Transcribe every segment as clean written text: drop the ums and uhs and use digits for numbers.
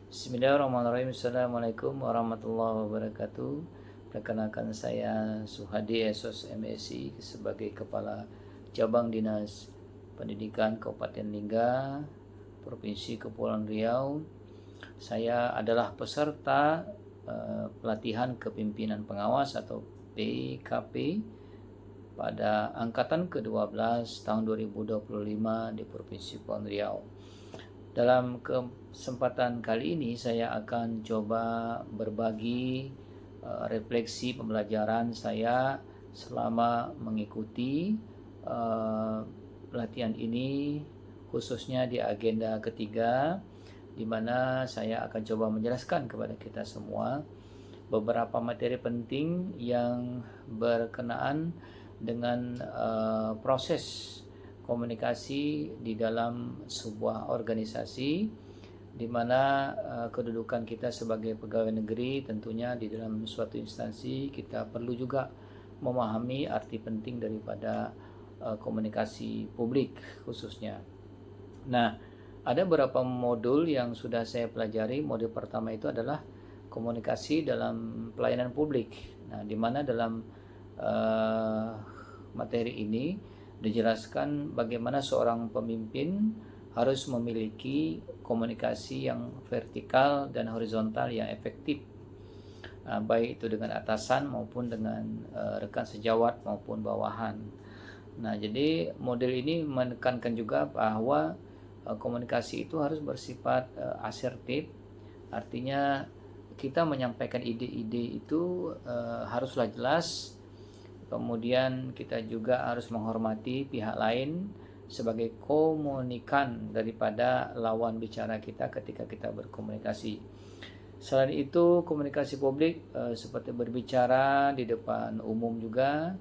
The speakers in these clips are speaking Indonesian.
Bismillahirrahmanirrahim. Assalamualaikum warahmatullahi wabarakatuh. Perkenalkan saya Suhadi Esos MSI sebagai Kepala Cabang Dinas Pendidikan Kabupaten Lingga, Provinsi Kepulauan Riau. Saya adalah peserta pelatihan kepemimpinan pengawas atau PKP pada angkatan ke-12 tahun 2025 di Provinsi Kepulauan Riau. Dalam kesempatan kali ini saya akan coba berbagi refleksi pembelajaran saya selama mengikuti pelatihan ini, khususnya di agenda ketiga, di mana saya akan coba menjelaskan kepada kita semua beberapa materi penting yang berkenaan dengan proses komunikasi di dalam sebuah organisasi, di mana kedudukan kita sebagai pegawai negeri tentunya di dalam suatu instansi kita perlu juga memahami arti penting daripada komunikasi publik khususnya. Nah, ada beberapa modul yang sudah saya pelajari. Modul pertama itu adalah komunikasi dalam pelayanan publik. Nah, di mana dalam materi ini dijelaskan bagaimana seorang pemimpin harus memiliki komunikasi yang vertikal dan horizontal yang efektif, baik itu dengan atasan maupun dengan rekan sejawat maupun bawahan. Nah, jadi model ini menekankan juga bahwa komunikasi itu harus bersifat asertif, artinya kita menyampaikan ide-ide itu haruslah jelas. Kemudian kita juga harus menghormati pihak lain sebagai komunikan daripada lawan bicara kita ketika kita berkomunikasi. Selain itu, komunikasi publik seperti berbicara di depan umum juga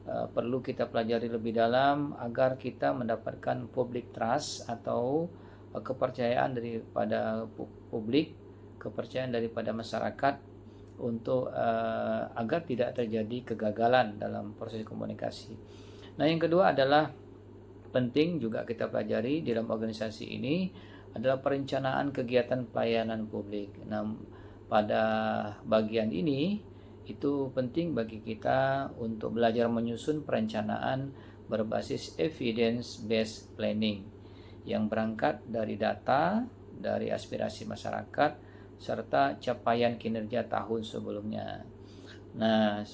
perlu kita pelajari lebih dalam agar kita mendapatkan public trust atau kepercayaan daripada publik, kepercayaan daripada masyarakat, untuk agar tidak terjadi kegagalan dalam proses komunikasi. Nah, yang kedua adalah penting juga kita pelajari di dalam organisasi ini adalah perencanaan kegiatan pelayanan publik. Nah, pada bagian ini itu penting bagi kita untuk belajar menyusun perencanaan berbasis evidence based planning yang berangkat dari data, dari aspirasi masyarakat, serta capaian kinerja tahun sebelumnya. Nah,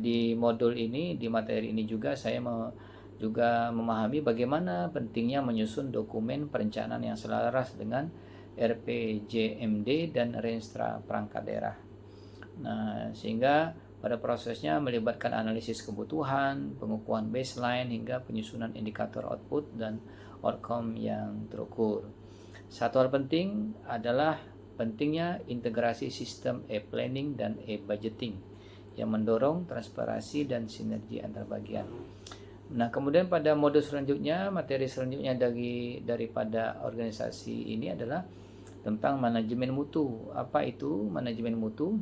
di modul ini, di materi ini juga saya juga memahami bagaimana pentingnya menyusun dokumen perencanaan yang selaras dengan RPJMD dan Renstra perangkat daerah. Nah, sehingga pada prosesnya melibatkan analisis kebutuhan, pengukuhan baseline, hingga penyusunan indikator output dan outcome yang terukur. Satu hal penting adalah pentingnya integrasi sistem e-planning dan e-budgeting yang mendorong transparansi dan sinergi antar bagian. Nah, kemudian pada modul selanjutnya, materi selanjutnya daripada organisasi ini adalah tentang manajemen mutu. Apa itu manajemen mutu?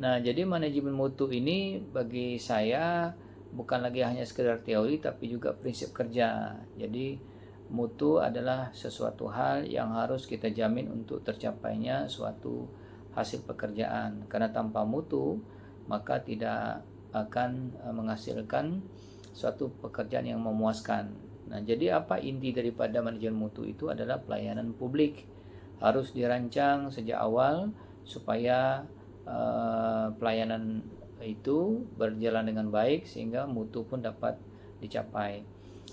Nah, jadi manajemen mutu ini bagi saya bukan lagi hanya sekedar teori, tapi juga prinsip kerja. Jadi mutu adalah sesuatu hal yang harus kita jamin untuk tercapainya suatu hasil pekerjaan. Karena tanpa mutu, maka tidak akan menghasilkan suatu pekerjaan yang memuaskan. Nah, jadi apa inti daripada manajemen mutu itu adalah pelayanan publik. Harus dirancang sejak awal supaya pelayanan itu berjalan dengan baik sehingga mutu pun dapat dicapai.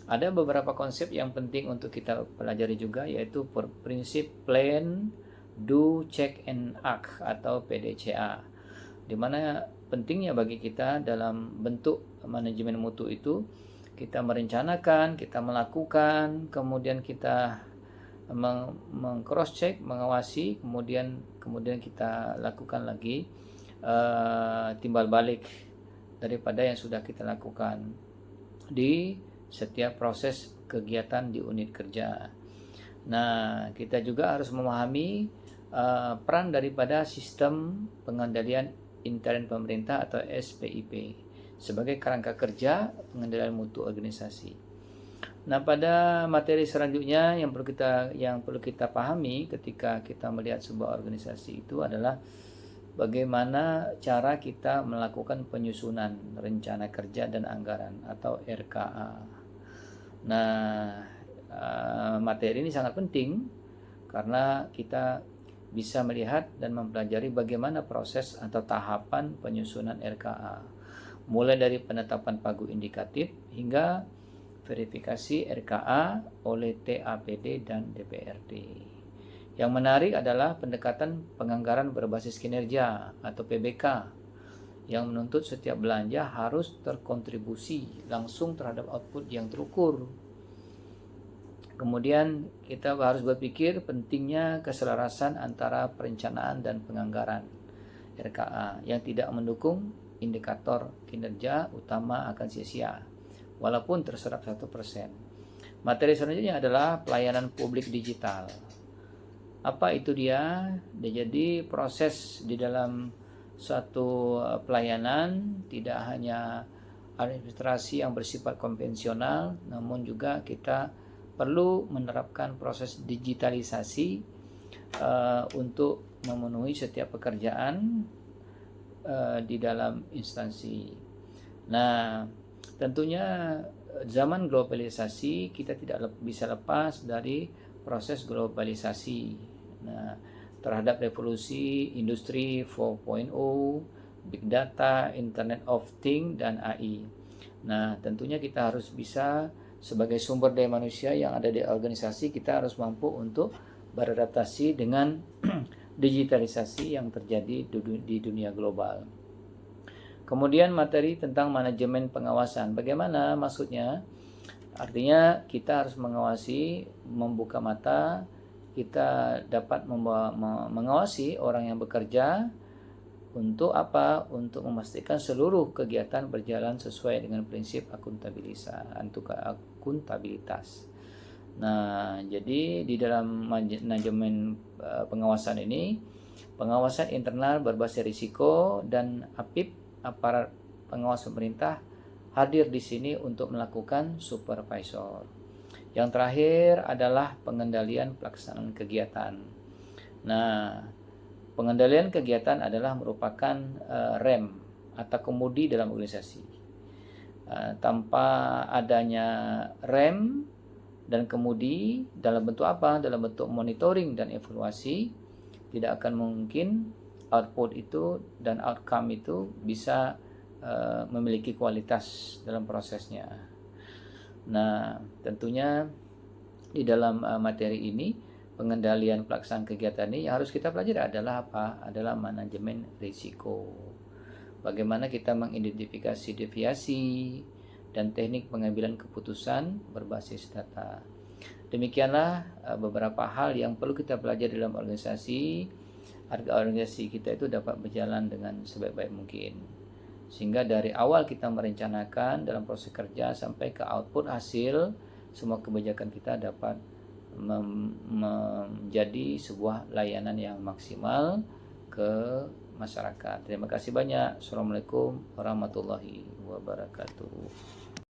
Ada beberapa konsep yang penting untuk kita pelajari juga, yaitu prinsip plan, do, check, and act atau PDCA, di mana pentingnya bagi kita dalam bentuk manajemen mutu itu kita merencanakan, kita melakukan, kemudian kita meng-cross check, mengawasi, kemudian kita lakukan lagi timbal balik daripada yang sudah kita lakukan di setiap proses kegiatan di unit kerja. Nah, kita juga harus memahami peran daripada sistem pengendalian intern pemerintah atau SPIP sebagai kerangka kerja pengendalian mutu organisasi. Nah, pada materi selanjutnya yang perlu kita pahami ketika kita melihat sebuah organisasi itu adalah bagaimana cara kita melakukan penyusunan rencana kerja dan anggaran atau RKA. Nah, materi ini sangat penting karena kita bisa melihat dan mempelajari bagaimana proses atau tahapan penyusunan RKA, mulai dari penetapan pagu indikatif hingga verifikasi RKA oleh TAPD dan DPRD. Yang menarik adalah pendekatan penganggaran berbasis kinerja atau PBK yang menuntut setiap belanja harus terkontribusi langsung terhadap output yang terukur. Kemudian kita harus berpikir pentingnya keselarasan antara perencanaan dan penganggaran RKA yang tidak mendukung indikator kinerja utama akan sia-sia walaupun terserap 1%. Materi selanjutnya adalah pelayanan publik digital. Apa itu dia? Jadi proses di dalam suatu pelayanan tidak hanya administrasi yang bersifat konvensional, namun juga kita perlu menerapkan proses digitalisasi untuk memenuhi setiap pekerjaan di dalam instansi. Nah, tentunya zaman globalisasi kita tidak bisa lepas dari proses globalisasi. Nah, terhadap revolusi industri 4.0, big data, internet of things dan AI. Nah, tentunya kita harus bisa sebagai sumber daya manusia yang ada di organisasi, kita harus mampu untuk beradaptasi dengan digitalisasi yang terjadi di dunia global. Kemudian materi tentang manajemen pengawasan. Bagaimana maksudnya? Artinya kita harus mengawasi, membuka mata, kita dapat mengawasi orang yang bekerja untuk apa? Untuk memastikan seluruh kegiatan berjalan sesuai dengan prinsip akuntabilitas. Nah, jadi di dalam manajemen pengawasan ini, pengawasan internal berbasis risiko dan APIP aparat pengawas pemerintah hadir di sini untuk melakukan supervisor. Yang terakhir adalah pengendalian pelaksanaan kegiatan. Nah, pengendalian kegiatan adalah merupakan rem atau kemudi dalam organisasi. Tanpa adanya rem dan kemudi dalam bentuk apa? Dalam bentuk monitoring dan evaluasi, tidak akan mungkin output itu dan outcome itu bisa memiliki kualitas dalam prosesnya. Nah, tentunya di dalam materi ini pengendalian pelaksanaan kegiatan ini yang harus kita pelajari adalah apa? Adalah manajemen risiko. Bagaimana kita mengidentifikasi deviasi dan teknik pengambilan keputusan berbasis data. Demikianlah beberapa hal yang perlu kita pelajari dalam organisasi agar organisasi kita itu dapat berjalan dengan sebaik-baik mungkin. Sehingga dari awal kita merencanakan dalam proses kerja sampai ke output hasil, semua kebijakan kita dapat menjadi sebuah layanan yang maksimal ke masyarakat. Terima kasih banyak. Assalamualaikum warahmatullahi wabarakatuh.